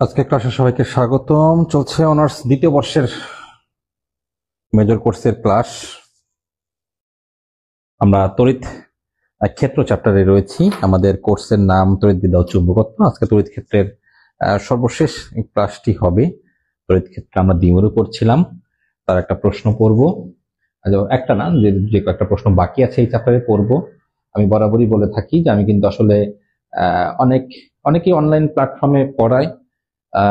আজকে ক্লাসে সবাইকে স্বাগতম। চলছে অনার্স দ্বিতীয় বর্ষের মেজর কোর্সের ক্লাস। আমরা তড়িৎ ক্ষেত্র চ্যাপ্টারে রয়েছি। আমাদের কোর্সের নাম তড়িৎ বিদ্যা ও চুম্বকত্ব। আজকে তড়িৎ ক্ষেত্রের সর্বশেষ ক্লাসটি হবে। তড়িৎ ক্ষেত্রে আমরা দ্বিমেরু করছিলাম, তার একটা প্রশ্ন পড়ব। একটা না, যে কয়েকটা প্রশ্ন বাকি আছে এই চ্যাপ্টারে পড়ব। আমি বরাবরই বলে থাকি যে আমি কিন্তু আসলে অনেকেই অনলাইন প্ল্যাটফর্মে পড়াই।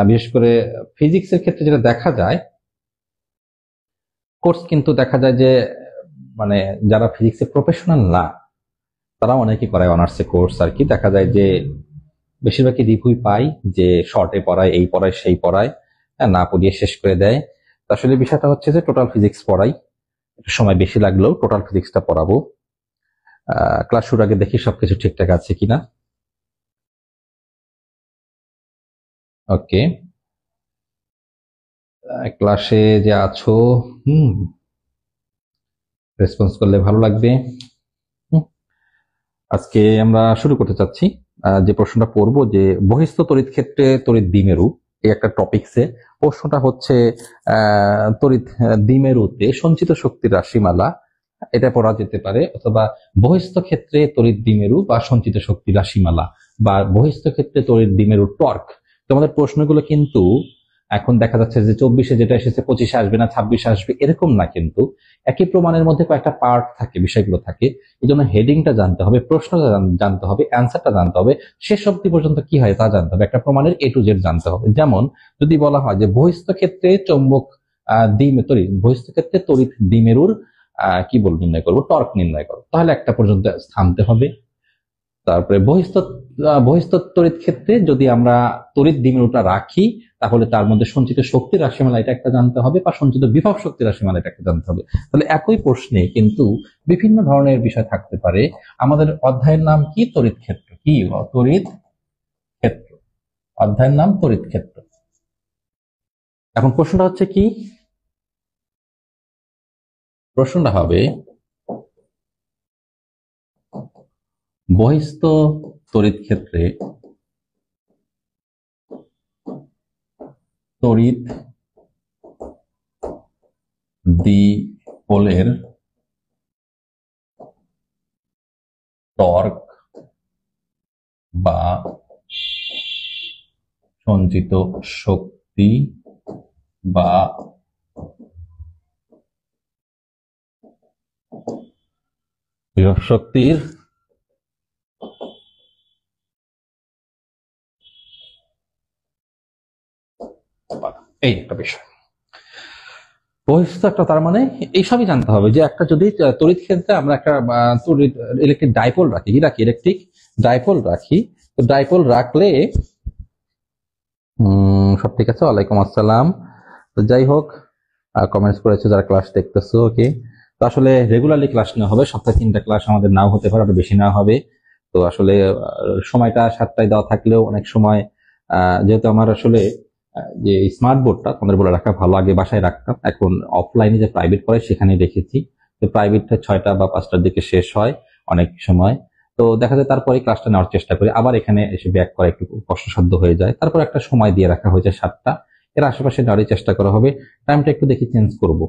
বিশেষ করে ফিজিক্সের ক্ষেত্রে যেটা দেখা যায়, কোর্স কিন্তু দেখা যায় যে মানে যারা ফিজিক্সে প্রফেশনাল না তারা অনেকেই করায় অনার্সে কোর্স আর কি। দেখা যায় যে বেশিরভাগই রিভিউ পাই যে শর্টে পড়ায়, এই পড়ায় সেই পড়ায়, না পড়িয়ে শেষ করে দেয়। আসলে বিষয়টা হচ্ছে যে টোটাল ফিজিক্স পড়াই, একটু সময় বেশি লাগলেও টোটাল ফিজিক্সটা পড়াবো। ক্লাস শুরুর আগে দেখি সবকিছু ঠিকঠাক আছে কিনা। ওকে, ক্লাসে যে আছো রেসপন্স করলে ভালো লাগবে। আজকে আমরা শুরু করতে চাচ্ছি। যে প্রশ্নটা পড়বো যে বহিস্থ তড়িৎ ক্ষেত্রে তড়িৎ দ্বিমেরু, এই একটা টপিকসে প্রশ্নটা হচ্ছে তড়িৎ দ্বিমেরুতে সঞ্চিত শক্তির রাশিমালা, এটা পড়া যেতে পারে। অথবা বহিস্থ ক্ষেত্রে তড়িৎ দ্বিমেরু বা সঞ্চিত শক্তির রাশিমালা, বা বহিস্থ ক্ষেত্রে তড়িৎ দ্বিমেরু টর্ক। তোমাদের প্রশ্নগুলো কিন্তু এখন দেখা যাচ্ছে যে 24-এ যেটা এসেছে 25-এ আসবে না, 26-এ আসবে, এরকম না। কিন্তু একই প্রমাণের মধ্যে কয়েকটা পার্ট থাকে, বিষয়গুলো থাকে। এই জন্য হেডিংটা জানতে হবে, প্রশ্নটা জানতে হবে, অ্যান্সারটা জানতে হবে, শেষ অব্দি পর্যন্ত কি হয় তা জানতে হবে। একটা প্রমাণের A to Z জানতে হবে। যেমন যদি বলা হয় যে বহিস্থ ক্ষেত্রে চৌম্বক তড়িৎ, বহিস্থ ক্ষেত্রে তড়িৎ দ্বিমেরুর কি বল নির্ণয় করবো, টর্ক নির্ণয় করবো, তাহলে একটা পর্যন্ত থামতে হবে। তারপরে বহিস্থ তড়িৎ ক্ষেত্রে যদি আমরা তড়িৎ দ্বিমেরুটা রাখি, তাহলে তার মধ্যে সঞ্চিত শক্তির রাশিমালা এটা একটা জানতে হবে, বা সঞ্চিত বিভব শক্তির রাশিমালা এটা একটা জানতে হবে। তাহলে একই প্রশ্নে কিন্তু বিভিন্ন ধরনের বিষয় থাকতে পারে। আমাদের অধ্যায়ের নাম কি? তড়িৎ ক্ষেত্র। কি তড়িৎ ক্ষেত্র, অধ্যায়ের নাম তড়িৎ ক্ষেত্র। এখন প্রশ্নটা হচ্ছে কি? প্রশ্নটা হবে বহিস্থ তড়িৎ ক্ষেত্রে তড়িৎ দ্বিপোলের টর্ক বা সঞ্চিত শক্তি বা বিভব শক্তির এই একটা বিষয়। বহিস্থ একটা, তার মানে এইসবই জানতে হবে যে একটা যদি তড়িৎ ক্ষেত্রে আমরা একটা তড়িৎ ইলেকট্রিক ডাইপোল রাখি, কি রাখি? ইলেকট্রিক ডাইপোল রাখি। তো ডাইপোল রাখলে সব ঠিক আছে, ওয়ালাইকুম আসসালাম। তো যাই হোক, কমেন্টস করেছো যারা ক্লাস দেখতেছো। ওকে, তো আসলে রেগুলারলি ক্লাস নেওয়া হবে, সপ্তাহে 3টা ক্লাস, আমাদের নাও হতে পারে, আরো বেশি নেওয়া হবে। তো আসলে সময়টা 7টায় দেওয়া থাকলেও অনেক সময় যেহেতু আমার আসলে যে স্মার্ট বোর্ডটা তোমাদের বলে রাখা ভালো, আগে বাসায় রাখতাম, এখন অফলাইনে যে প্রাইভেট পড়াই সেখানে রেখেছি। তো প্রাইভেটটা 6টা বা 5টার দিকে শেষ হয় অনেক সময়। তো দেখা যায় তারপরে ক্লাসটা নেওয়ার চেষ্টা করি, আবার এখানে এসে ব্যাক করা একটু কষ্টসাধ্য হয়ে যায়। তারপর একটা সময় দিয়ে রাখা হয়েছে 7টা, এর আশেপাশে নেওয়ারই চেষ্টা করা হবে। টাইমটা একটু দেখি চেঞ্জ করব,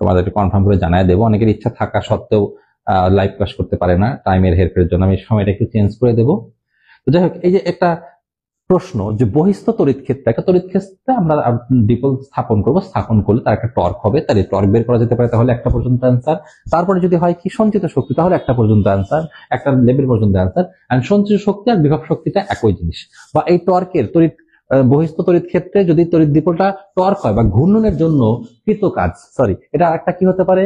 তোমাদেরকে কনফার্ম করে জানাই দেবো। অনেকের ইচ্ছা থাকা সত্ত্বেও লাইভ ক্লাস করতে পারে না টাইমের হেরফেরের জন্য, আমি সময়টা একটু চেঞ্জ করে দেবো। তো যাই হোক, এই যে একটা প্রশ্ন যে বহিস্থ তড়িৎ ক্ষেত্রে, একটা তড়িৎ ক্ষেত্রে আমরা ডিপোল স্থাপন করবো, স্থাপন করলে তার একটা টর্ক হবে, তার এই টর্ক বের করা যেতে পারে, তাহলে একটা পর্যন্ত অ্যান্সার। তারপরে যদি হয় কি সঞ্চিত শক্তি, তাহলে একটা পর্যন্ত অ্যান্সার, একটা লেভেল পর্যন্ত অ্যান্সার। আর সঞ্চিত শক্তি আর বিভব শক্তিটা একই জিনিস। বা এই টর্কের তড়িৎ বহিস্থ তড়িৎ ক্ষেত্রে যদি তড়িৎ দ্বিপোলটা টর্ক হয় বা ঘূর্ণনের জন্য কৃত কাজ, সরি এটা একটা কি হতে পারে,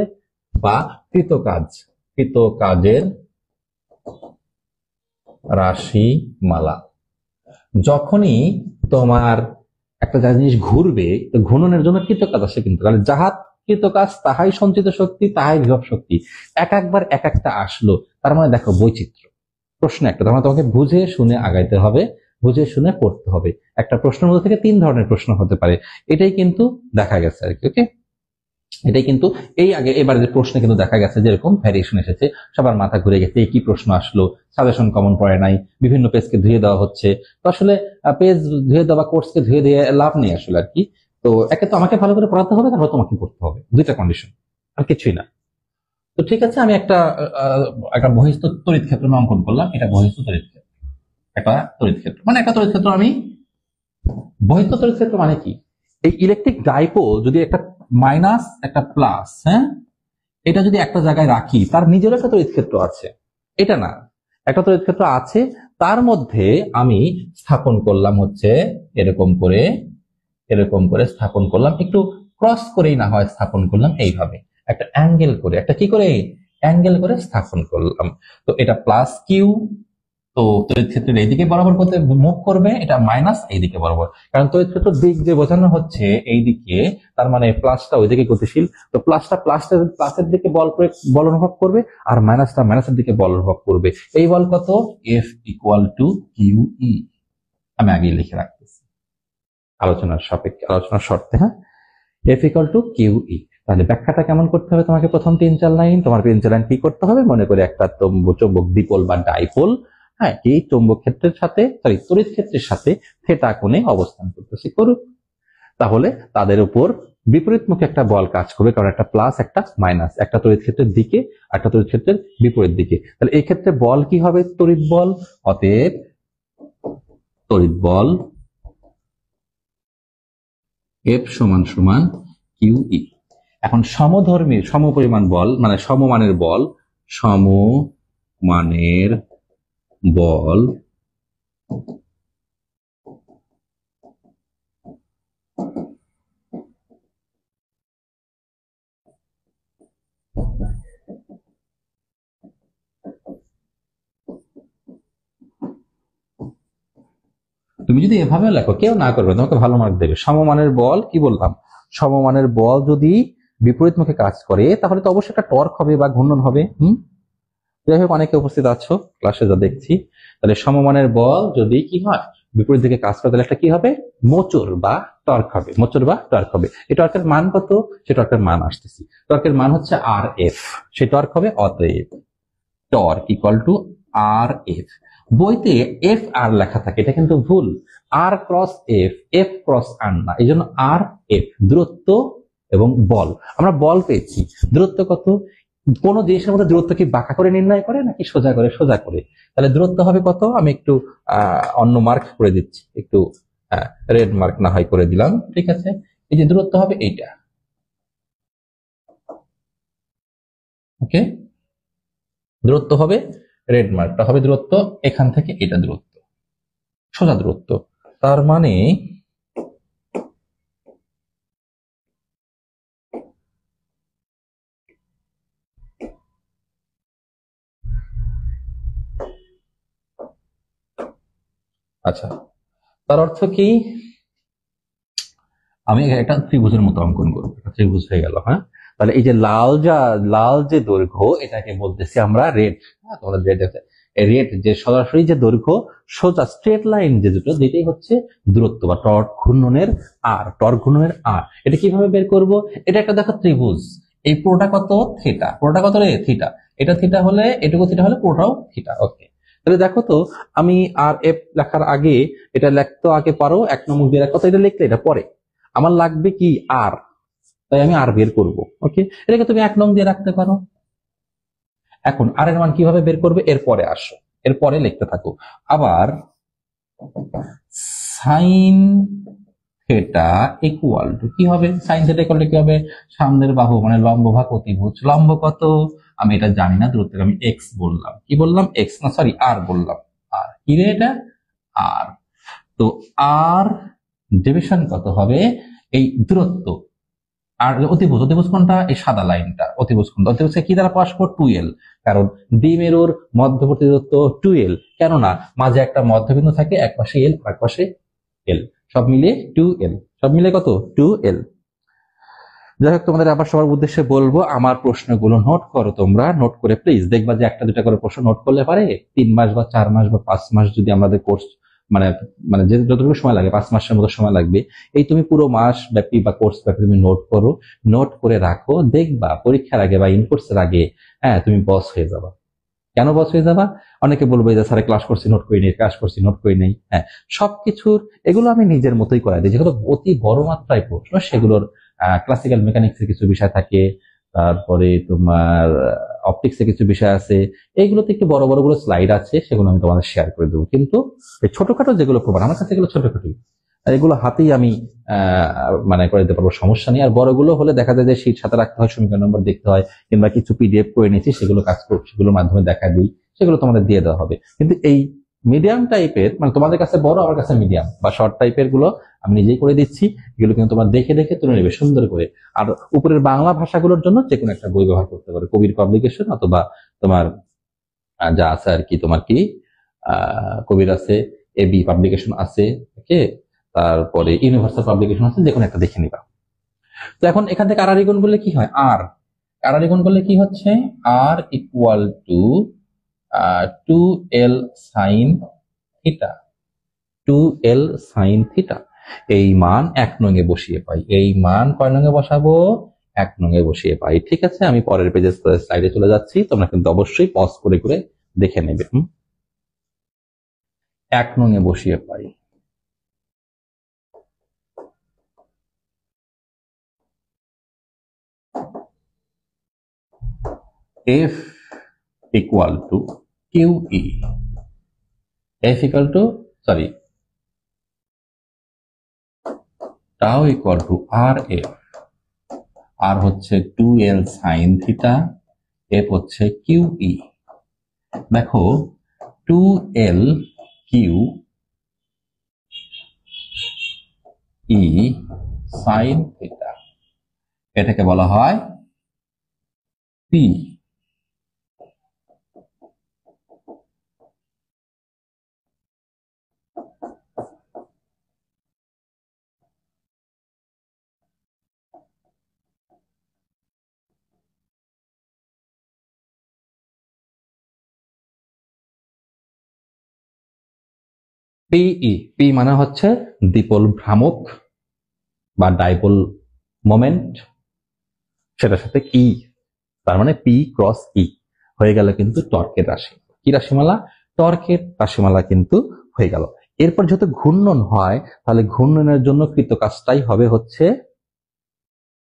বা কৃত কাজের রাশিমালা। যখনই তোমার একটা জিনিস ঘুরবে, তো ঘূর্ণনের জন্য কৃতকাজ আসে, কিন্তু যাহা কৃতকাজ তাহাই সঞ্চিত শক্তি, তাহাই বিভব শক্তি। একবার এক একটা আসলো, তার মানে দেখো বৈচিত্র্য। প্রশ্ন একটা, তার মানে তোমাকে বুঝে শুনে আগাইতে হবে, বুঝে শুনে পড়তে হবে। একটা প্রশ্নের মধ্যে থেকে 3 ধরনের প্রশ্ন হতে পারে, এটাই কিন্তু দেখা গেছে আর কি। ওকে, এটাই কিন্তু এবারে যে প্রশ্নে কিন্তু দেখা গেছে যেরকম ভ্যারিয়েশন এসেছে, সবার মাথা ঘুরে গেছে, কি প্রশ্ন আসলো, সাজেশন কমন পড়ে নাই, বিভিন্ন পেজকে ধুয়ে দেওয়া হচ্ছে। তো আসলে পেজ ধুয়ে দেওয়া, কোর্সকে ধুয়ে দিয়ে লাভ নেই আসলে আর কি। তো একে তো আমাকে ভালো করে পড়াতে হবে, তারপর তোমাকে পড়তে হবে, দুইটা কন্ডিশন, আর কিছুই না। তো ঠিক আছে, আমি একটা বহিস্থ তড়িৎ ক্ষেত্র অঙ্কন করলাম। এটা বহিস্থ তড়িৎ ক্ষেত্র, একটা তড়িৎ ক্ষেত্র মানে একটা তড়িৎ ক্ষেত্র আমি বহিস্থ তড়িৎ ক্ষেত্র মানে কি, এই ইলেকট্রিক ডাইপোল যদি একটা মাইনাস একটা প্লাস, হ্যাঁ, এটা যদি একটা জায়গায় রাখি, তার নিজের একটা তড়িৎ ক্ষেত্র আছে, এটা না, একটা তড়িৎ ক্ষেত্র আছে, তার মধ্যে আমি স্থাপন করলাম হচ্ছে এরকম করে স্থাপন করলাম, একটু ক্রস করেই না হয় স্থাপন করলাম, এইভাবে একটা অ্যাঙ্গেল করে, একটা কি করে অ্যাঙ্গেল করে স্থাপন করলাম। তো এটা প্লাস কিউ, তো তড়িৎ ক্ষেত্রের এইদিকে বরাবর করতে মুভ করবে, এটা মাইনাস এইদিকে বরাবর, কারণ তড়িৎ ক্ষেত্র দিক যে বোঝানো হচ্ছে এইদিকে, তার মানে প্লাসটা ওইদিকে গতিশীল, তো প্লাসটা প্লাসের দিকে বল অনুভব করবে, আর মাইনাসটা মাইনাসের দিকে বল অনুভব করবে। এই বল কত? F equal to q E. আমি আগেই লিখে রাখতেছি আলোচনার শর্তে, হ্যাঁ, F equal to q E. তাহলে ব্যাখ্যাটা কেমন করতে হবে তোমাকে? প্রথম 3-4 লাইন, তোমার 3-4 লাইন কি করতে হবে? মনে করে একটা চৌম্বক দ্বিপোল বা ডাইপোল, হ্যাঁ, এই চৌম্বক ক্ষেত্রের সাথে তড়িৎ ক্ষেত্রের সাথে থিটা কোণে অবস্থান করতেছে, করুক। তাহলে তাদের উপর বিপরীতমুখী একটা বল কাজ করবে, কারণ একটা প্লাস একটা মাইনাস, একটা তড়িৎ ক্ষেত্রের দিকে, একটা তড়িৎ ক্ষেত্রের বিপরীত দিকে। তাহলে এই ক্ষেত্রে বল কি হবে? তড়িৎ বল। অতএব তড়িৎ বল F সমান সমান কিউ ই। এখন সমধর্মী সমপরিমাণ বল মানে সমমানের বল তুমি যদি এভাবে লেখো, কেউ না করবে, তোমাকে ভালো মার্ক দেবে। সমমানের বল, কি বললাম, সমমানের বল যদি বিপরীত মুখে কাজ করে, তাহলে তো অবশ্যই একটা টর্ক হবে বা ঘূর্ণন হবে। যাই হোক, অনেকে উপস্থিত আছো ক্লাসে যা দেখছি। তাহলে সমমানের বল যদি কি হয়, বিপরীত দিকে কাজ করে, তাহলে একটা কি হবে? মোচড় বা টর্ক হবে। এই টর্কের মান কত? সে টর্কের মান আসতেছি, টর্কের মান হচ্ছে আর এফ, সে টর্ক হবে। অতএব torque equal to r F. বইতে এফ আর লেখা থাকে, এটা কিন্তু ভুল। R cross F, F cross r না, এই জন্য আর এফ। দূরত্ব এবং বল, আমরা বল পেয়েছি। দূরত্ব কত? কোন জিনিসের মধ্যে দূরত্ব কি বাঁকা করে নির্ণয় করে নাকি সোজা করে? তাহলে দূরত্ব হবে কত? আমি একটু অন্য মার্ক করে দিচ্ছি, একটু রেড মার্ক না হয় করে দিলাম, ঠিক আছে। এই যে দূরত্ব হবে এইটা, ওকে, দূরত্ব হবে, রেড মার্কটা হবে দূরত্ব, এখান থেকে এটা দূরত্ব, সোজা দূরত্ব। তার মানে আচ্ছা, তার অর্থ কি? আমি একটা ত্রিভুজের মতো অঙ্কন করবো, একটা ত্রিভুজ হয়ে গেল, হ্যাঁ। তাহলে এই যে লাল যে দৈর্ঘ্য, এটাকে বলতেছি আমরা রেড। হ্যাঁ, তোমরা রেড যে সরাসরি যে দৈর্ঘ্য, সোজা স্ট্রেট লাইন যে দুটো, যেটাই হচ্ছে দূরত্ব বা টর্ক ঘূর্ণনের আর। এটা কিভাবে বের করব? এটা একটা দেখো ত্রিভুজ, এই পুরোটা কত? থিটা। পুরোটা কত রে? থিটা। এটা থিটা হলে, এটুকু থিটা হলে পুরোটাও থিটা, ওকে। তাহলে দেখো তো, আমি আর এফ লেখার আগে এটা লিখতে আগে পারো, 1 নং দিয়ে কত, এটা লিখলে এটা পরে আমার লাগবে কি? আর। তাই আমি আর বের করব, ওকে। এটাকে তুমি 1 নং দিয়ে রাখতে পারো। এখন আর এর মান কিভাবে বের করবে? এরপরে আসো, এরপরে লিখতে থাকো। আবার সাইন থিটা ইকুয়াল টু কি হবে? সাইন থিটা ইকুয়াল টু কি হবে? সামনের বাহু মানে লম্ব ভাগ অতিভুজ। লম্ব কত? আমি এটা জানি না, দূরত্বকে আমি এক্স বললাম। কি বললাম? এক্স না, সরি, আর বললাম। আর কি রে এটা? আর। তো আর ডিভিশন কত হবে? এই দূরত্ব আর অতিভুজ কোনটা? এই সাদা লাইনটা অতিভুজ কোনটা? অতিভুজকে কি দ্বারা পাস করব? 2l। কারণ দ্বিমেরুর মধ্যবর্তী দূরত্ব 2l, কেননা মাঝে একটা মধ্যবিন্দু থাকে, এক পাশে l আর এক পাশে l, সব মিলিয়ে 2l, সব মিলে কত? 2l। যাই হোক, তোমাদের আবার সবার উদ্দেশ্যে বলবো, আমার প্রশ্নগুলো নোট করো, তোমরা নোট করে প্লিজ দেখবা যে একটা দুটা করে প্রশ্ন নোট করলে পারে 3 মাস বা 4 মাস বা 5 মাস যদি আমাদের কোর্স মানে মানে যে যতটুকু সময় লাগে 5 মাসের মতো সময় লাগবে, এই তুমি পুরো মাস ব্যাপী বা কোর্স ব্যাপী তুমি নোট করো, নোট করে রাখো, দেখবা পরীক্ষার আগে বা ইনকোর্সের আগে তুমি বস হয়ে যাবা। কেন বস হয়ে যাবা? অনেকে বলবে যে স্যারে ক্লাস করছি নোট করি নেই, ক্লাস করছি নোট করি নেই। সবকিছুর এগুলো আমি নিজের মতোই করাই দিই। যেগুলো অতি বড় মাত্রায় প্রশ্ন সেগুলোর ক্লাসিক্যাল মেকানিক্সের কিছু বিষয় থাকে, তারপরে তোমার অপটিক্সের কিছু বিষয় আছে, এইগুলোতে একটু বড় বড় গুলো স্লাইড আছে, সেগুলো আমি তোমাদের শেয়ার করে দেবো। কিন্তু এই ছোটখাটো যেগুলো প্রমাণ আমার কাছে এগুলো ছোটখাটোই, আর এগুলো হাতেই আমি মানে করে দিতে পারবো, সমস্যা নেই। আর বড়গুলো হলে দেখা যায় যে শীট সাথে রাখতে হয়, সমীকরণ নম্বর দেখতে হয়, কিংবা কিছু পিডিএফ করে নিয়েছি সেগুলো কাজ করবো, সেগুলোর মাধ্যমে দেখা দিই, সেগুলো তোমাদের দিয়ে দেওয়া হবে। কিন্তু এই মিডিয়াম টাইপের, মানে তোমাদের কাছে বড় আমার কাছে মিডিয়াম বা শর্ট টাইপের গুলো আমি নিজেই করে দিচ্ছি। এগুলো কিন্তু তোমার দেখে দেখে তুলে নেবে সুন্দর করে। আর উপরের বাংলা ভাষাগুলোর জন্য যে কোনো একটা বই ব্যবহার করতে পারো, কবির পাবলিকেশন অথবা তোমার যা আছে আর কি, তোমার কি কবির আছে, এবি পাবলিকেশন আছে, ওকে, তারপরে ইউনিভার্সাল পাবলিকেশন আছে, যে কোনো একটা দেখে নিবা। তো এখন এখান থেকে আর গুণ করলে কি হয়? আর গুণ করলে কি হচ্ছে? আর equal to 2l sine theta, 2l sine theta. এই মান 1 নং এ বসিয়ে পাই। এই মান কয় নং এ বসাবো? 1 নং এ বসিয়ে পাই। ঠিক আছে, আমি পরের পেজে স্লাইডে চলে যাচ্ছি, তোমরা কিন্তু অবশ্যই পজ করে করে দেখে নেবে। 1 নং এ বসিয়ে পাই। F equal to QE, F equal to tau equal to RF, R হচ্ছে 2l sin theta, F হচ্ছে QE। দেখো 2l QE sin theta, এটাকে বলা হয় P। পিই, পি মানে হচ্ছে দ্বিপোল ভ্রামক বা ডাইপোল মোমেন্ট, সেটার সাথে ই, তার মানে পি ক্রস ই হয়ে গেল কিন্তু টর্কের রাশি। কি রাশিমালা? টর্কের রাশিমালা কিন্তু হয়ে গেল। এরপর যত ঘূর্ণন হয়, তাহলে ঘূর্ণনের জন্য কৃত কাজটাই হবে হচ্ছে,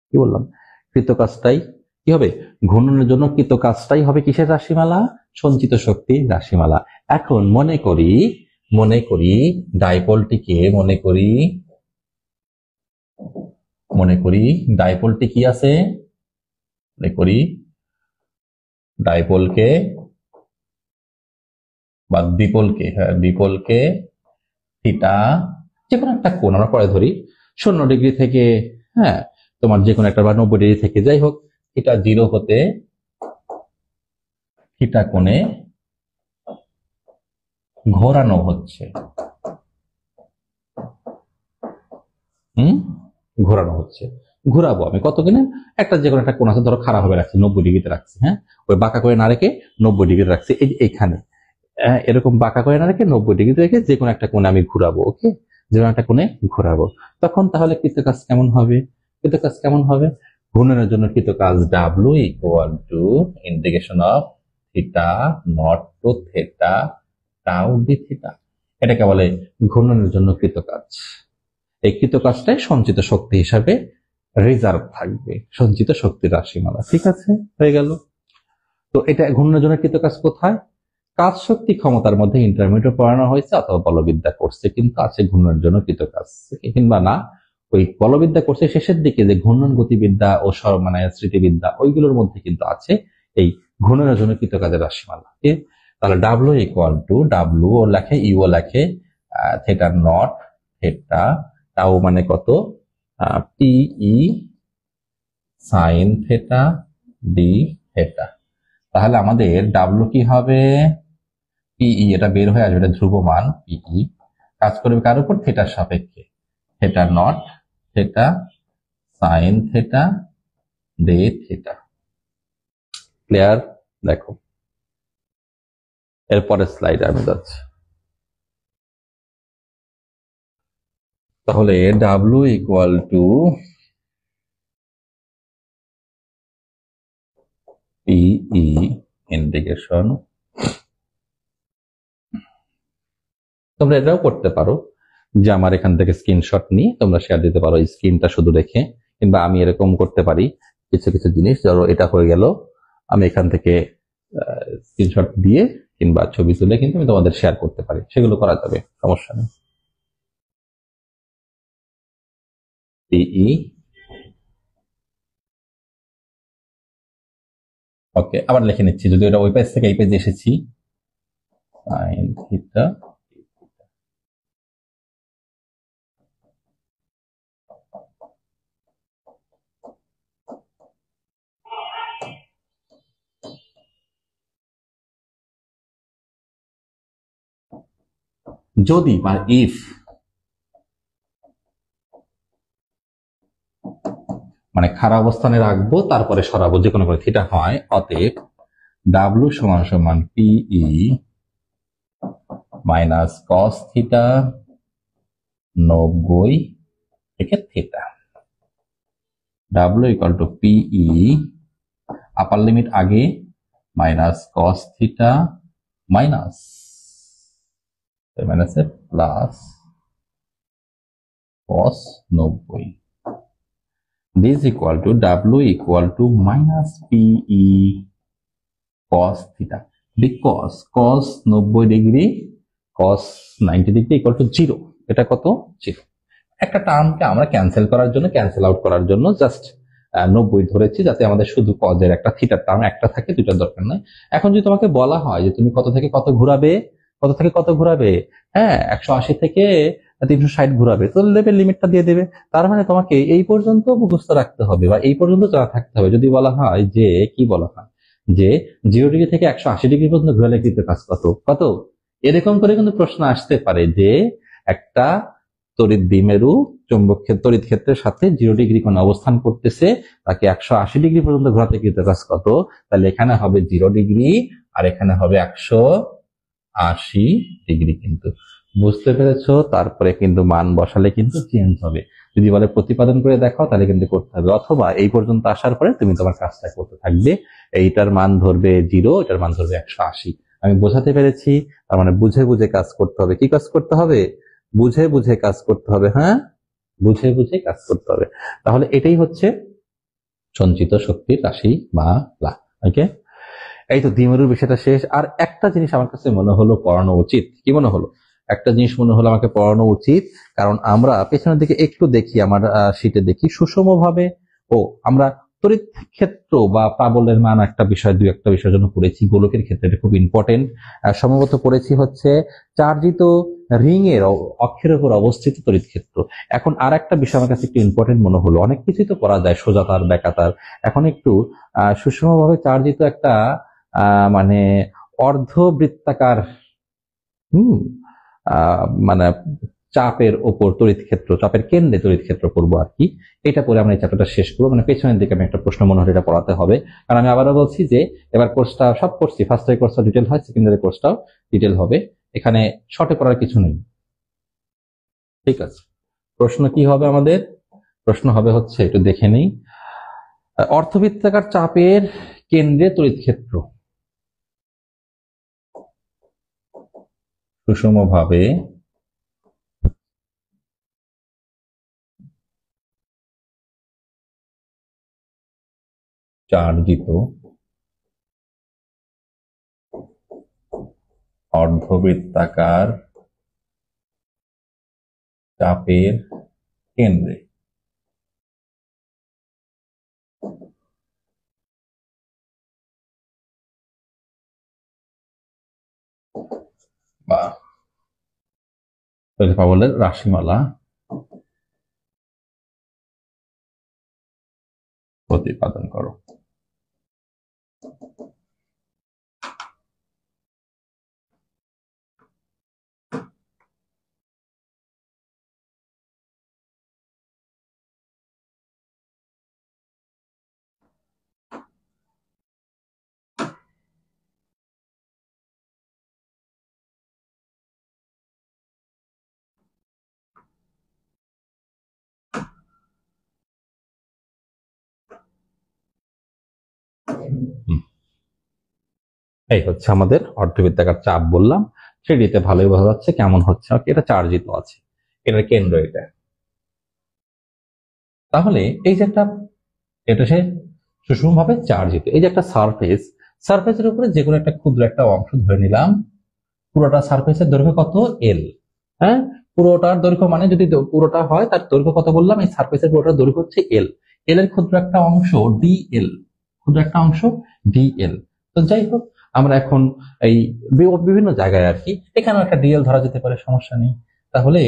কি বললাম, কৃত কাজটাই কি হবে? ঘূর্ণনের জন্য কৃত কাজটাই হবে কিসের রাশিমালা? সঞ্চিত শক্তির রাশিমালা। এখন মনে করি ডাইপোলটিকে মনে করি ডাইপোলটি কি আছে? মনে করি ডাইপোলকে বা দ্বিপোলকে থিটা, যে কোনো একটা কোণ আমরা পরে ধরি, 0 ডিগ্রি থেকে তোমার যে কোনো একটা, বা 90 ডিগ্রি থেকে, যাই হোক, থিটা 0 হতে থিটা কোণে ঘোরানো হচ্ছে। ঘোরাবো আমি কত কিনে? একটা যে কোনো একটা কোণ আছে, ধরো খারাপ ভাবে রাখছি, 90 ডিগ্রিতে রাখছি, ওই বাঁকা করে না রেখে 90 ডিগ্রি রাখছি, এই যে এখানে এরকম বাঁকা করে না রেখে 90 ডিগ্রিতে রেখে যে কোনো একটা কোণে আমি ঘুরাবো, ওকে, যে কোনো একটা কোণে ঘোরাবো। তখন তাহলে কৃতকাজ কেমন হবে? ঘূর্ণনের জন্য কৃতকাজ W equal to integration of theta not to theta tau d theta. এটাকে বলে ঘূর্ণনের জন্য কৃতকাজ। এই কৃতকাজটাই সঞ্চিত শক্তি হিসাবে রিজার্ভ থাকবে, সঞ্চিত শক্তির রাশিমালা। ঠিক আছে, হয়ে গেল। তো এটা ঘূর্ণনের জন্য কৃতকাজ কোথায়? কাজ শক্তি ক্ষমতার মধ্যে ইন্টারমিডিয়েট পড়ানো হয়েছে অথবা বলবিদ্যা কোর্সে কিন্তু আছে ঘূর্ণনের জন্য কৃতকাজ, কিংবা না ওই বলবিদ্যা কোর্সের শেষের দিকে যে ঘূর্ণন গতিবিদ্যা ও মানে স্মৃতিবিদ্যা, ওইগুলোর মধ্যে কিন্তু আছে এই ঘূর্ণনের জন্য কৃতকাজের রাশিমালা। তাহলে ডাব্লু ইকুয়াল টু, ডাব্লু ও লেখে, ইউ লেখে, থিটা নট থিটা টাউ মানে কত? PE sine theta d theta. তাহলে আমাদের ডাব্লু কি হবে? পিই, এটা বের হয়ে আসবে, এটা ধ্রুবমান পিই, কাজ করবে কার উপর? থিটার সাপেক্ষে, theta not theta sine theta day theta. Clear? দেখো এরপরের স্লাইডে আমি যাচ্ছি। তাহলে ডাব্লু ইকুয়াল টু পিই ইন্টিগ্রেশন, তোমরা এটাও করতে পারো যে আমার এখান থেকে স্ক্রিনশট নিয়ে তোমরা শেয়ার দিতে পারো স্ক্রিনটা শুধু রেখে, কিংবা আমি এরকম করতে পারি কিছু কিছু জিনিস, ধরো এটা হয়ে গেল, আমি এখান থেকে স্ক্রিনশট দিয়ে কিংবা ছবি তুলে কিন্তু আমি তোমাদের শেয়ার করতে পারি, সেগুলো করা যাবে, সমস্যা নেই। পিই, ওকে, আবার লিখে নিচ্ছি, যদি ওটা ওই পেজ থেকে এই পেজে এসেছি, সাইন থিটা যদি মানে ইফ, মানে খাড়া অবস্থানে রাখবো তারপরে সরাবো যে কোনো করে থিটা হয়, অতএব ডাব্লু সমান সমান পিই মাইনাস কস থিটা 90 থেকে থিটা, W equal to PE upper limit আগে মাইনাস কস থিটা মাইনাস মাইনাসে plus cos 90, this equal to W equal to minus PE cos theta, because cos 90 degree cos 90 degree equal to 0, এটা কত 0। একটা টার্মকে আমরা cancel করার জন্য, ক্যান্সেল আউট করার জন্য জাস্ট 90 ধরেছি, যাতে আমাদের শুধু কজের একটা থিটার টার্ম একটা থাকে, দুইটার দরকার নাই। এখন যদি তোমাকে বলা হয় যে তুমি কত থেকে কত ঘুরাবে, কত থেকে কত ঘুরাবে, হ্যাঁ 180 থেকে 360 ঘুরাবে, তো লেভেল লিমিটটা দিয়ে দেবে। তার মানে তোমাকে এই পর্যন্ত মুখস্থ রাখতে হবে বা এই পর্যন্ত জানা থাকতে হবে। যদি বলা হয় যে, কি বলা হয় যে 0 ডিগ্রি থেকে 180 ডিগ্রি পর্যন্ত ঘুরালে কিন্তু কাজ কত কত, এরকম করে কিন্তু প্রশ্ন আসতে পারে যে একটা তড়িৎ দ্বিমেরু চৌম্বক তড়িৎ ক্ষেত্রের সাথে 0 ডিগ্রি কোণে অবস্থান করতেছে, তাকে 180 ডিগ্রি পর্যন্ত ঘোরাতে কৃতকাজ কত, তাহলে এখানে হবে 0 ডিগ্রি আর এখানে হবে 180 ডিগ্রি। কিন্তু বুঝতে পেরেছো? তারপরে কিন্তু মান বসালে কিন্তু চেঞ্জ হবে। যদি বলে প্রতিপাদন করে দেখাও, তাহলে কিন্তু করতে হবে, অথবা এই পর্যন্ত আসার পরে তুমি তোমার কাজটা করতে থাকবে। এইটার মান ধরবে 0, এটার মান ধরবে 180। আমি বোঝাতে পেরেছি? তার মানে বুঝে বুঝে কাজ করতে হবে। কি কাজ করতে হবে? বুঝে বুঝে কাজ করতে হবে। হ্যাঁ, বুঝে বুঝে কাজ করতে হবে। তাহলে এটাই হচ্ছে সঞ্চিত শক্তির রাশি বা লা। ওকে, এই তো দ্বিমেরুর বিষয়টা শেষ। আর একটা জিনিস আমার কাছে মনে হলো পড়ানো উচিত। কি মনে হলো? একটা জিনিস মনে হলো আমাকে পড়ানো উচিত, কারণ আমরা পেছনের দিকে একটু দেখি, আমার শীটে দেখি সুষম ভাবে, ও আমরা তড়িৎ ক্ষেত্র বা প্রাবল্যের মান একটা বিষয়, দুই একটা বিষয়ের জন্য পড়েছি, গোলকের ক্ষেত্রে এটা খুব ইম্পর্টেন্ট। সম্ভবত পড়েছি হচ্ছে চার্জিত রিং এর অক্ষের উপর অবস্থিত তড়িৎ ক্ষেত্র। এখন আর একটা বিষয় আমার কাছে একটু ইম্পর্টেন্ট মনে হলো, অনেক কিছুই তো করা যায়, সোজাতার বেকাতার, এখন একটু সুষমভাবে চার্জিত একটা মানে অর্ধবৃত্তাকার, হুম মানে চাপের ওপর তড়িৎ ক্ষেত্র, চাপের কেন্দ্রে তড়িৎ ক্ষেত্র করবো আর কি। এটা পরে আমরা এই চ্যাপ্টারটা শেষ করবো, মানে পেছনের দিকে আমি একটা প্রশ্ন মনে হলে এটা পড়াতে হবে। কারণ আমি আবারও বলছি যে এবার কোর্সটা সব করছি, ফার্স্ট ইয়ার কোর্সটা ডিটেল হয়, সেকেন্ড ইয়ার কোর্সটাও ডিটেল হবে, এখানে শর্টে পড়ার কিছু নেই। ঠিক আছে, প্রশ্ন কি হবে আমাদের? প্রশ্ন হবে হচ্ছে, একটু দেখে নেই, অর্ধবৃত্তাকার চাপের কেন্দ্রে তড়িৎ ক্ষেত্র সুষমভাবে চার্জিত অর্ধবৃত্তাকার চাপের কেন্দ্রে বা পাবলের রাশিমালা প্রতিপাদন করো। এই হচ্ছে আমাদের অর্ধবৃত্তাকার চাপ বললাম, 3D তে ভালোই বোঝা যাচ্ছে কেমন হচ্ছে। ওকে, এটা চার্জিত আছে, এটার কেন্দ্র এটা। তাহলে এই যে একটা, এটা সে সুষমভাবে চার্জিত, এই যে একটা সারফেস, সারফেসের উপরে যে কোনো একটা ক্ষুদ্র একটা অংশ ধরে নিলাম, পুরোটা সারফেসের দৈর্ঘ্য কত, এল। হ্যাঁ, পুরোটার দৈর্ঘ্য মানে যদি পুরোটা হয় তার দৈর্ঘ্য কত বললাম, এই সারফেসের পুরোটার দৈর্ঘ্য হচ্ছে এল। এল এর ক্ষুদ্র একটা অংশ ডিএল, ক্ষুদ্র একটা অংশ ডিএল। তো যাই হোক, আমরা এখন এই বিভিন্ন জায়গায় আর কি, এখানেও একটা ডিএল ধরা যেতে পারে, সমস্যা নেই। তাহলে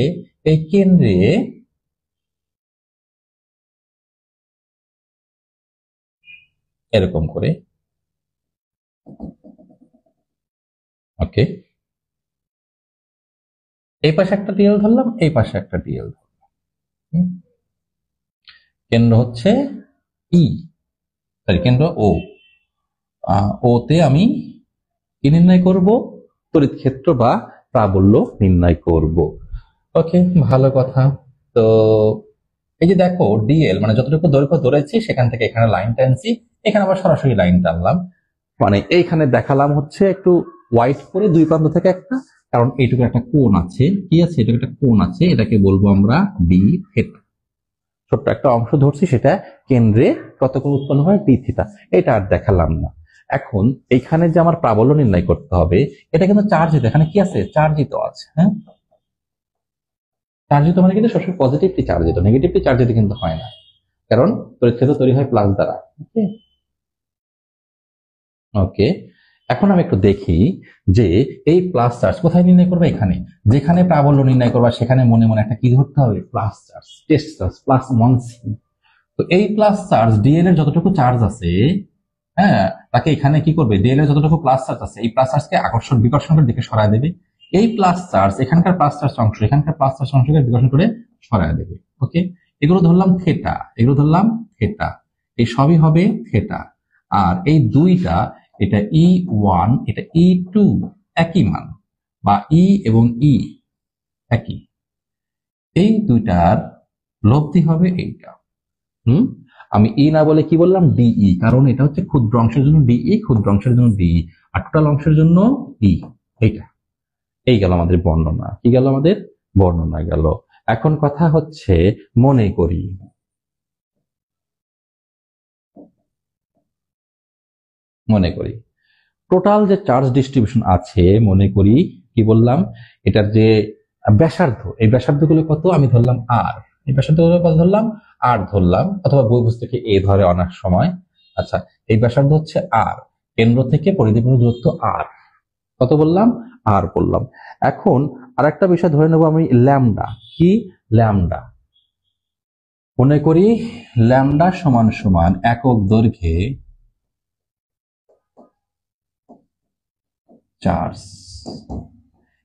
এই কেন্দ্রে এরকম করে, ওকে, এই পাশে একটা ডিএল ধরলাম, এই পাশে একটা ডিএল ধরলাম। কেন্দ্র হচ্ছে ই, সরি কেন্দ্র ও, ওতে আমি কি নির্ণয় করব, তড়িৎ ক্ষেত্র বা প্রাবল্য নির্ণয় করব। ওকে, ভালো কথা। তো এই যে দেখো ডিএল মানে যতটুকু দৈর্ঘ্য ধরেছি সেখান থেকে এখানে লাইন টানছি, এখানে আবার সরাসরি লাইন টানলাম, মানে এইখানে দেখালাম হচ্ছে একটু হোয়াইট করে দুই প্রান্ত থেকে একটা, কারণ এইটুকু একটা কোণ আছে, কি আছে, এটুকু একটা কোণ আছে, এটাকে বলবো আমরা ডি থিটা। ছোট্ট একটা অংশ ধরছি, সেটা কেন্দ্রে কত কোণ উৎপন্ন হয়, ডি থিটা। এটা আর দেখালাম না। এখন এইখানে যে আমার প্রাবল্য নির্ণয় করতে হবে, এটা কিন্তু চার্জিত, এখানে কি আছে, চার্জিত আছে। হ্যাঁ, চার্জিত মানে কিন্তু সবসময় পজিটিভলি চার্জিত, নেগেটিভলি চার্জিত কিন্তু হয় না, কারণ তড়িৎ ক্ষেত্র তৈরি হয় প্লাস দ্বারা। ওকে, ওকে, এখন আমি একটু দেখি যে এই প্লাস চার্জ কোথায় নির্ণয় করবে, এখানে যেখানে প্রাবল্য নির্ণয় করবা সেখানে মনে মনে একটা কি ধরতে হবে, plus charge, test charge, plus 1C। তো এই প্লাস চার্জ ডিএল এর যতটুকু চার্জ আছে, হ্যাঁ, তাকে এখানে কি করবে, ডিএল এর যতটুকু প্লাস চার্জ আছে এই প্লাস চার্জকে আকর্ষণ বিকর্ষণের দিকে সরায় দেবে। এই প্লাস চার্জ এখানকার প্লাস চার্জ অংশ এখানকার প্লাস চার্জ অংশকে বিকর্ষণ করে সরায় দেবে। ওকে, এগুলো ধরলাম থেটা, এগুলো ধরলাম থেটা, এই সবই হবে থেটা। আর এই দুইটা, এটা E1 এটা E2 একই মান, বা ই এবং ই একই, এই দুইটার লব্ধি হবে এইটা। হুম, আমি ই না বলে কি বললাম, ডিই, কারণ এটা হচ্ছে ক্ষুদ্র অংশের জন্য ডিই, ক্ষুদ্র অংশের জন্য ডিই, আর টোটাল অংশের জন্য ই। এইটা, এই গেল আমাদের বর্ণনা, কি গেল আমাদের বর্ণনা গেল। এখন কথা হচ্ছে, মনে করি, মনে করি টোটাল যে চার্জ ডিস্ট্রিবিউশন আছে, মনে করি কি বললাম, এটার যে ব্যাসার্ধ, এই ব্যাসার্ধ গুলো কত, আমি ধরলাম আর, এই ব্যাসার্ধ গুলো কত ধরলাম, আর ধরলাম, অথবা বই পুস্তকে এ ধরে অনেক সময়। আচ্ছা, এই ব্যাসার্ধ হচ্ছে আর, কেন্দ্র থেকে পরিধি পর্যন্ত দূরত্ব আর, কত বললাম, আর বললাম। এখন আর একটা বিষয় ধরে নেব আমি, ল্যামডা, কি, ল্যামডা। মনে করি ল্যামডা সমান সমান একক দৈর্ঘ্যে চার্জ,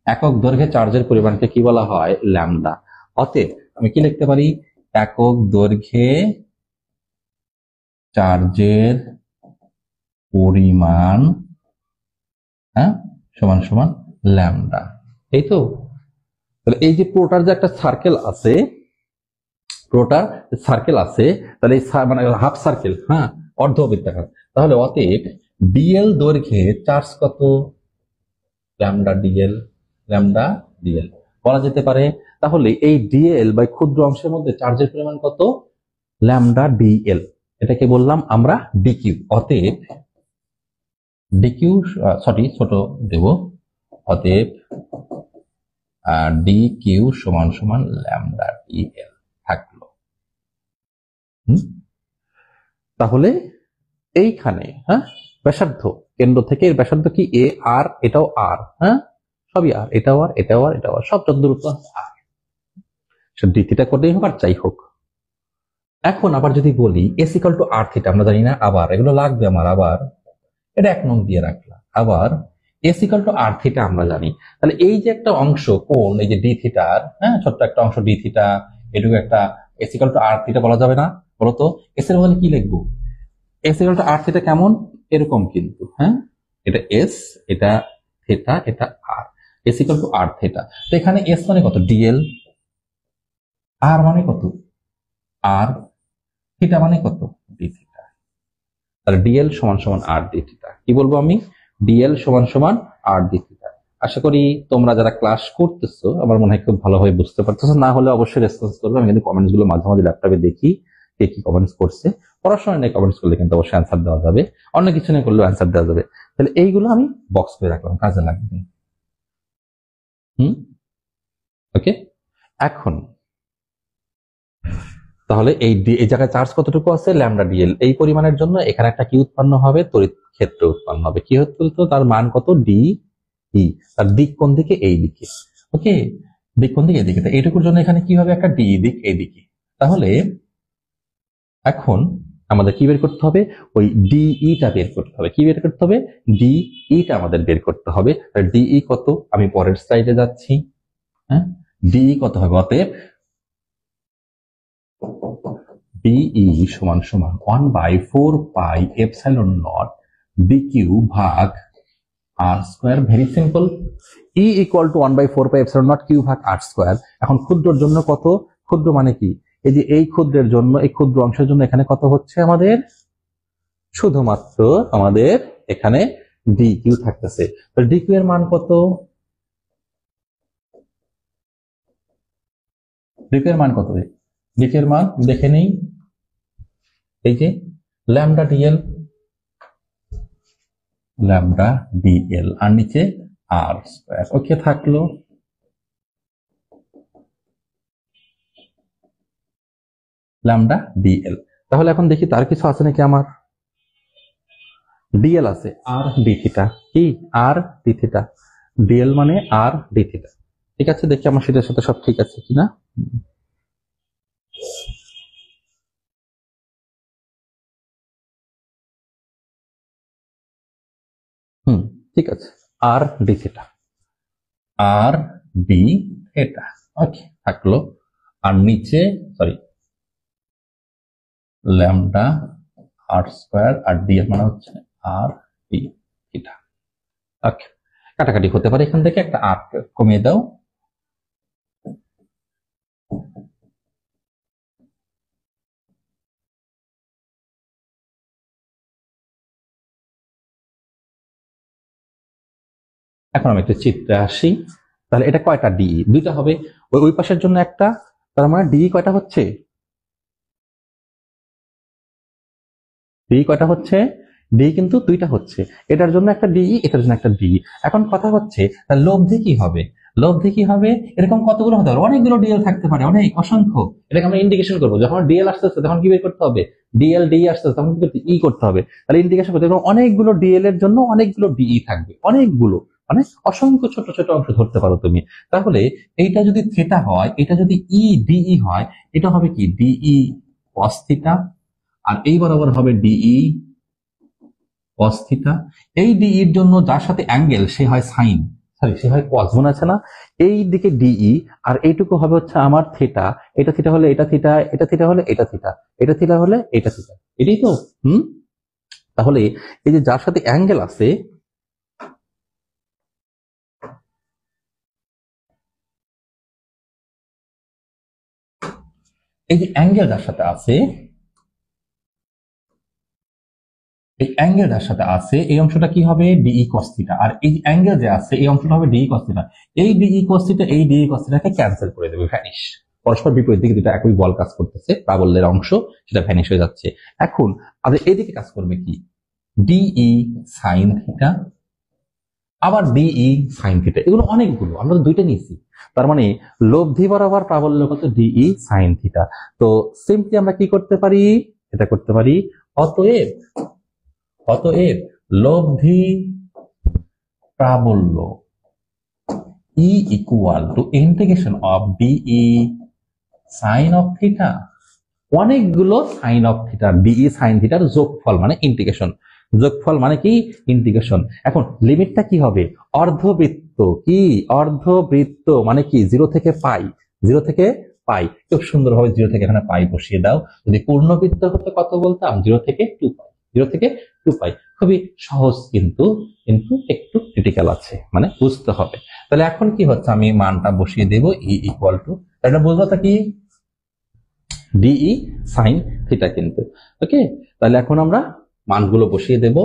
একক দৈর্ঘ্যে চার্জের পরিমাণকে কি বলা হয়, ল্যামডা। অতএব আমি কি লিখতে পারি, একক দৈর্ঘ্যে চার্জের পরিমাণ, হ্যাঁ, সমান সমান ল্যামডা। এই তো, তাহলে এই যে পুরোটার যে একটা সার্কেল আছে, পুরোটার সার্কেল আছে, তাহলে এই মানে হাফ সার্কেল, হ্যাঁ, অর্ধবৃত্তাকার, তাহলে অতএব ডিএল দৈর্ঘ্যে চার্জ কত, ল্যামডা ডিএল, ল্যামডা ডিএল বলা যেতে পারে। তাহলে এই ডিএল বাই ক্ষুদ্র অংশের মধ্যে চার্জের পরিমাণ কত, ল্যামডা ডিএল, এটাকে বললাম আমরা ডিকিউ। অতএব ডিকিউ, সরি ছোট দেব, অতএব ডিকিউ সমান সমান ল্যামডা ডিএল থাকলো। তাহলে এইখানে, হ্যাঁ, ব্যাসার্ধ, কেন্দ্র থেকে এর ব্যাসার্ধ কি, এ আর, এটাও আর, হ্যাঁ, সবই আর, এটাও আর, এটাও আর, এটাও আর, সব যত দূরত্ব আর, সে ডি থিটা করলেই হোক আর যাই হোক। এখন আবার যদি বলি S equal to r theta, আমরা জানি না, আবার এগুলো লাগবে আমার, আবার এটা 1 নং দিয়ে রাখলাম, আবার S equal to r theta আমরা জানি। তাহলে এই যে একটা অংশ কোণ, এই যে ডি থিটার, হ্যাঁ, ছোট্ট একটা অংশ ডি থিটা, এটুকু একটা S equal to r theta বলা যাবে না, বলতো এস এর বদলে কি লিখবো, S equal to r theta কেমন, এরকম কিন্তু, হ্যাঁ, এটা এস, এটা থিটা, এটা r, S equal to r theta. তো এখানে এস মানে কত, ডিএল, আর মানে কত, আর, থিটা মানে কত, ডি থিটা। তাহলে ডিএল সমান সমান আর ডি থিটা, কি বলবো আমি, ডিএল সমান সমান আর ডি থিটা। আশা করি তোমরা যারা ক্লাস করতেছো আমার মনে হয় খুব ভালোভাবে বুঝতে পারতেছো, না হলে অবশ্যই রেসপন্স করবে। আমি কিন্তু কমেন্টস গুলো মাঝে মাঝে ল্যাপটপে দেখি কে কি কমেন্টস করছে। পড়াশোনা নিয়ে কমেন্টস করলে কিন্তু অবশ্যই অ্যান্সার দেওয়া যাবে, অন্য কিছু নিয়ে করলেও অ্যান্সার দেওয়া যাবে। তাহলে এইগুলো আমি বক্স করে রাখলাম, কাজে লাগবে। ওকে, এখন তাহলে এই জায়গায় চার্জ কতটুকু আছে, ল্যামডা ডিএল। এই পরিমাণের জন্য এখানে একটা কি উৎপন্ন হবে, তড়িৎ ক্ষেত্র উৎপন্ন হবে। কি হচ্ছে, তার মান কত, ডি ই। তার দিক কোন দিকে, এই দিকে। ওকে, দিক কোন দিকে, এইদিকে। এইটুকুর জন্য এখানে কি হবে, একটা ডি দিক এইদিকে। তাহলে এখন আমাদের কি বের করতে হবে, ওই ডিইটা বের করতে হবে। কি বের করতে হবে, ডিইটা আমাদের বের করতে হবে। ডিই কত, আমি পরের স্লাইডে যাচ্ছি। হ্যাঁ, ডিই কত হবে, অতএব ডিই সমান সমান 1/4πε0 ডিকিউ ভাগ r square. Very simple, E equal to 1/4πε0 q ভাগ আর স্কোয়ার। এখন ক্ষুদ্রর জন্য কত, ক্ষুদ্র মানে কি, এই যে এই ক্ষুদ্রের জন্য, এই ক্ষুদ্র অংশের জন্য এখানে কত হচ্ছে আমাদের, শুধুমাত্র আমাদের এখানে ডি কিউ থাকতেছে। তো ডি কিউ এর মান কত, ডি কিউ এর মান কত, ডি কিউ এর মান দেখে নেই, এই যে ল্যামডা ডিএল, ল্যামডা ডিএল আর নিচে আর স্কয়ার। ওকে, থাকলো ল্যামডা ডিএল। তাহলে এখন দেখি তার কিছু আছে নাকি, আমার ডিএল আছে আর ডি থিটা। কি, আর ডি থিটা, ডিএল মানে আর ডি থিটা। ঠিক আছে, দেখি আমার সেটার সাথে সব ঠিক আছে কিনা। ঠিক আছে, আর ডি থিটা, আর ডি থিটা। ওকে, থাকলো। আর নিচে সরি ল্যামডা আর স্কয়ার, আর ডি এর মানে হচ্ছে আর ডি থিটা। ওকে, কাটাকাটি হতে পারে, এখান থেকে একটা আর কমিয়ে দাও। এখন আমি একটু চিত্রে আসি। তাহলে এটা কয়টা ডিই, দুইটা হবে। ওই পাশের জন্য একটা, তার মানে ডিই কয়টা হচ্ছে, ডিই কয়টা হচ্ছে, ডি কিন্তু দুইটা হচ্ছে। এটার জন্য একটা ডিই, এটার জন্য একটা ডিই। এখন কথা হচ্ছে তার লব্ধি কি হবে, লব্ধি কি হবে, এরকম কতগুলো হতে পারে, অনেকগুলো ডিএল থাকতে পারে, অনেক অসংখ্য। এটাকে আমরা ইন্ডিকেশন করবো, যখন ডিএল আসতেছে তখন কি বের করতে হবে, ডিএল ডি আসতেছে তখন কি ই করতে হবে। তাহলে ইন্ডিকেশন করতে হবে, অনেকগুলো ডিএল এর জন্য অনেকগুলো ডিই থাকবে, অনেকগুলো মানে অসংখ্য ছোট ছোট অংশ ধরতে পারো তুমি। তাহলে এইটা যদি থিটা হয়, এটা যদি ই ডিই হয়, এটা হবে কি ডিই কস থিটা, আর এই বরাবর হবে ডিই কস থিটা। এই ডিই এর জন্য যার সাথে অ্যাঙ্গেল সে হয় সাইন, সরি সে হয় কস, মনে আছে না। এই দিকে ডিই, আর এইটুকু হবে হচ্ছে আমার থিটা। এটা থিটা হলে এটা থিটা, এটা থিটা হলে এটা থিটা, এটা থিটা হলে এটা থিটা। এটাই তো। তাহলে এই যে যার সাথে অ্যাঙ্গেল আছে, এই যে অ্যাঙ্গেল যার সাথে আছে, এই অ্যাঙ্গেল যার সাথে আছে, এই অংশটা কি হবে, ডিই কস থিটা। আর এই অ্যাঙ্গেল যে আছে, এই অংশটা হবে ডিই কস থিটা। এই ডিই কস থিটা, এই ডিই কস থিটাকে ক্যান্সেল করে দেবে, ভ্যানিশ। পরস্পর বিপরীত দিকে দুটো একই বল কাজ করতেছে, প্রাবল্যের অংশ সেটা ভ্যানিশ হয়ে যাচ্ছে। এখন আমাদের এদিকে কাজ করবে কি, ডিই সাইন থিটা, আবার ডিই সাইন থিটা। এগুলো অনেকগুলো, আমরা তো দুইটা নিয়েছি। তার মানে লব্ধি বরাবর প্রাবল্য কত, ডিই সাইন থিটা। তো সিম্পলি আমরা কি করতে পারি, এটা করতে পারি, অতএব অতএব লব্ধি প্রাবল্য E equal to integration of dE sine of theta. অনেকগুলো sine of theta, dE sine থিটার যোগফল মানে ইন্টিগ্রেশন, যোগফল মানে কি ইন্টিগ্রেশন। এখন লিমিটটা কি হবে, অর্ধবৃত্ত। কি, অর্ধবৃত্ত মানে কি, 0 থেকে পাই, 0 থেকে পাই। খুব সুন্দরভাবে 0 থেকে এখানে পাই বসিয়ে দাও। যদি পূর্ণবৃত্ত হতে কত বলতাম, 0 থেকে 2 পাই, 0 থেকে 2 পাই। খুবই সহজ, কিন্তু কিন্তু একটু ক্রিটিক্যাল আছে, মানে বুঝতে হবে। তাহলে এখন কি হচ্ছে, আমি মানটা বসিয়ে দেব, ই ইকুয়াল টু, এটা বুঝবো তা কি, ডিই সাইন থিটা কিন্তু। ওকে, তাহলে এখন আমরা মানগুলো বসিয়ে দেব,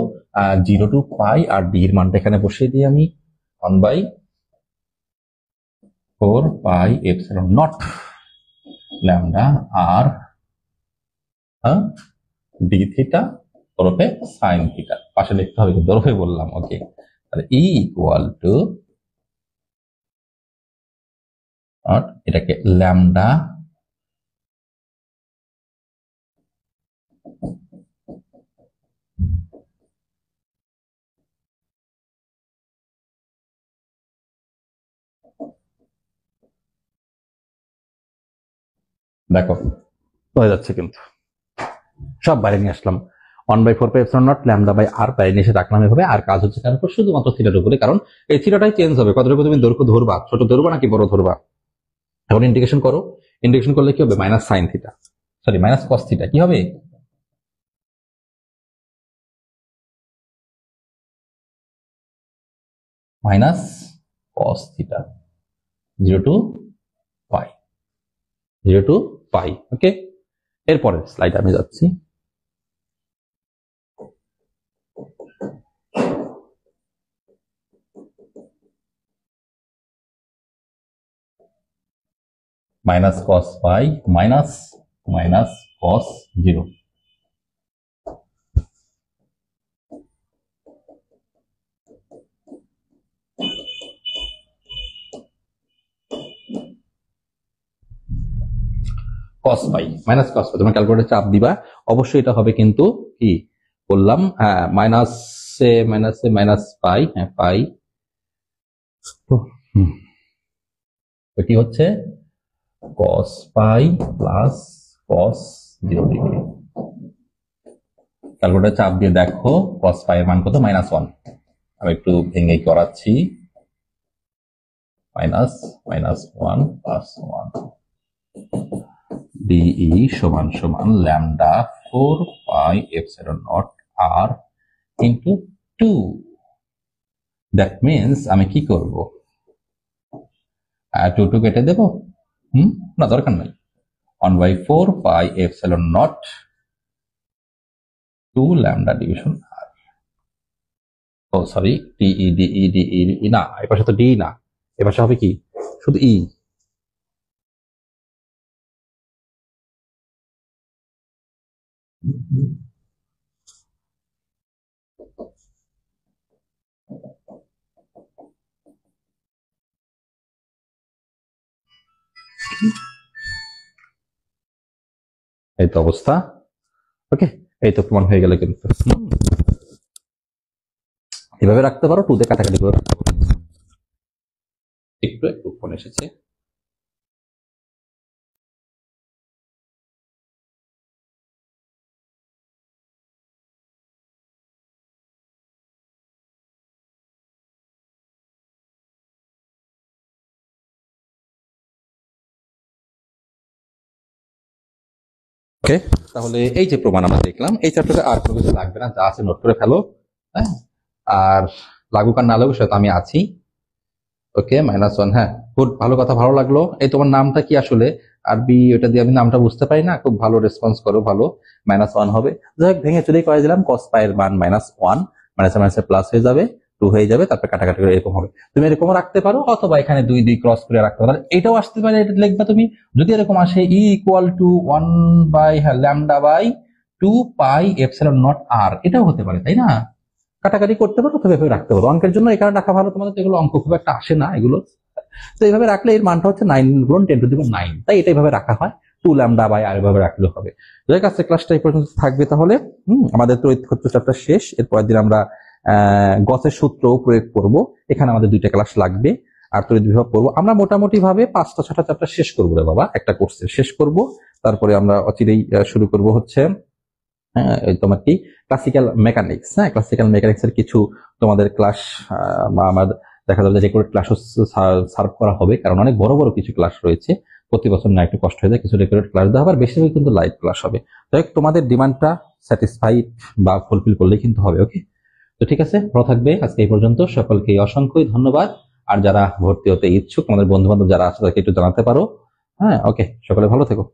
0 to পাই, আর ডি এর মানটা এখানে বসিয়ে দিই আমি 1/4 pi epsilon naught lambda r d theta ওরফে সাইন থিটা। পাশে লিখতে হবে কিন্তু ওরফে বললাম, ওকে। তাহলে ই ইকুয়াল টু এটাকে ল্যামডা দেখো হয়ে যাচ্ছে, কিন্তু সব বাইরে নিয়ে আসলাম। 1/4 pi epsilon naught lambda by r বাইরে নিয়ে এসে রাখলাম এভাবে। আর কাজ হচ্ছে কার উপর? শুধুমাত্র থিটার উপরে, কারণ এই থিটাটাই চেঞ্জ হবে। কতটুকু তুমি দৈর্ঘ্য ধরবা, ছোট ধরবা নাকি বড় ধরবা। এখন ইন্টিগ্রেশন করো, ইন্টিগ্রেশন করলে কি হবে? Minus sine theta, sorry minus cos theta. কি হবে? Minus cos theta 0 to pi, 0 to পাই। ওকে, এরপরে স্লাইড আমি যাচ্ছি। মাইনাস কস পাই মাইনাস মাইনাস কস 0। কস পাই মাইনাস কস পাই, তোমরা ক্যালকুলেটর চাপ দিবা। অবশ্যই এটা হবে কিন্তু কি বললাম, হ্যাঁ মাইনাসে মাইনাসে মাইনাস পাই, হ্যাঁ পাই। এটি হচ্ছে cos pi plus cos 0 degree. Calculator চাপ দিয়ে দেখো কস পাই এর মান কত? -1। আমি একটু ভেঙে করাচ্ছি, মাইনাস -1 প্লাস 1 ডিই সমান সমান lambda 4 pi epsilon not r into 2। That means আমি কি করব? 2 কেটে দেব? না, দরকার নাই। 1/4 pi epsilon naught 2 lambda division r. ও সরি, ডিই ডিই ডিই না, এ পাশে তো ডি না, এ পাশে হবে কি শুধু ই। এই তো অবস্থা। ওকে, এই তো প্রমাণ হয়ে গেল। কিন্তু এভাবে রাখতে পারো, 2 দিয়ে কাটাকাটি করে রাখতে পারো। একটু ফোন এসেছে। ওকে, তাহলে এই যে প্রমাণ আমরা দেখলাম, এই চ্যাপ্টারে আর কোনো কিছু লাগবে না, যা আছে নোট করে ফেলো। হ্যাঁ, আর লাগুক আর না লাগুক সেটা আমি আছি। ওকে, -1, হ্যাঁ গুড, ভালো কথা, ভালো লাগলো। এই তোমার নামটা কি আসলে? আরবি ওটা দিয়ে আমি নামটা বুঝতে পারি না, খুব ভালো রেসপন্স করো, ভালো। -1 হবে, যাই হোক ভেঙে চুরি করে দিলাম। কস পাই এর মান -1, মাইনাসে প্লাস হয়ে যাবে, 2 হয়ে যাবে, তারপরে কাটাকাটি করে এরকম হবে। তুমি এরকম রাখতে পারো, অথবা এখানে 2 ক্রস করে রাখতে পারো। এটাও আসতে পারে, এটা লিখবা তুমি যদি এরকম আসে E equal to 1 by lambda by 2 pi epsilon not r, এটাও হতে পারে, তাই না? কাটাকাটি করতে পারো, অথবা এভাবে রাখতে পারো। অঙ্কের জন্য এখানে রাখা ভালো, তোমাদের এগুলো অঙ্ক খুব একটা আসে না এগুলো। তো এইভাবে রাখলে এর মানটা হচ্ছে 9 গুণ 10⁹, তাই এটা এইভাবে রাখা হয়। 2 ল্যামডা বাই আর এভাবে রাখলে হবে। যাই কাছে ক্লাসটা এই পর্যন্ত থাকবে তাহলে। আমাদের তড়িৎ ক্ষেত্র চ্যাপ্টার শেষ। এরপরের দিন আমরা গসের সূত্র প্রয়োগ করব। এখানে আমাদের 2টা ক্লাস লাগবে, আর তড়িৎ বিভব করবো। আমরা মোটামুটি ভাবে 5টা-6টা চ্যাপ্টার শেষ করবো রে বাবা, একটা কোর্সে শেষ করব। তারপরে আমরা অচিরেই শুরু করব হচ্ছে তোমার কি ক্লাসিক্যাল মেকানিক্স। হ্যাঁ, ক্লাসিক্যাল মেকানিক্স এর কিছু তোমাদের ক্লাস আমার দেখা যাবে রেকর্ড ক্লাসও সার্ভ করা হবে, কারণ অনেক বড় বড় কিছু ক্লাস রয়েছে। প্রতি বছর না একটু কষ্ট হয়ে যায়, কিছু রেকর্ড ক্লাস দেওয়া হবে, আর বেশিরভাগ কিন্তু লাইভ ক্লাস হবে। তাই তোমাদের ডিমান্ডটা স্যাটিসফাইড বা ফুলফিল করলেই কিন্তু হবে। ওকে, তো ঠিক আছে, ভালো থাকবে। আজকে এই পর্যন্ত, সকলকে অসংখ্য ধন্যবাদ। আর যারা ভর্তি হতে ইচ্ছুক, আমাদের বন্ধু বান্ধব যারা আছে তাদেরকে একটু জানাতে পারো। হ্যাঁ, ওকে, সকলে ভালো থেকো।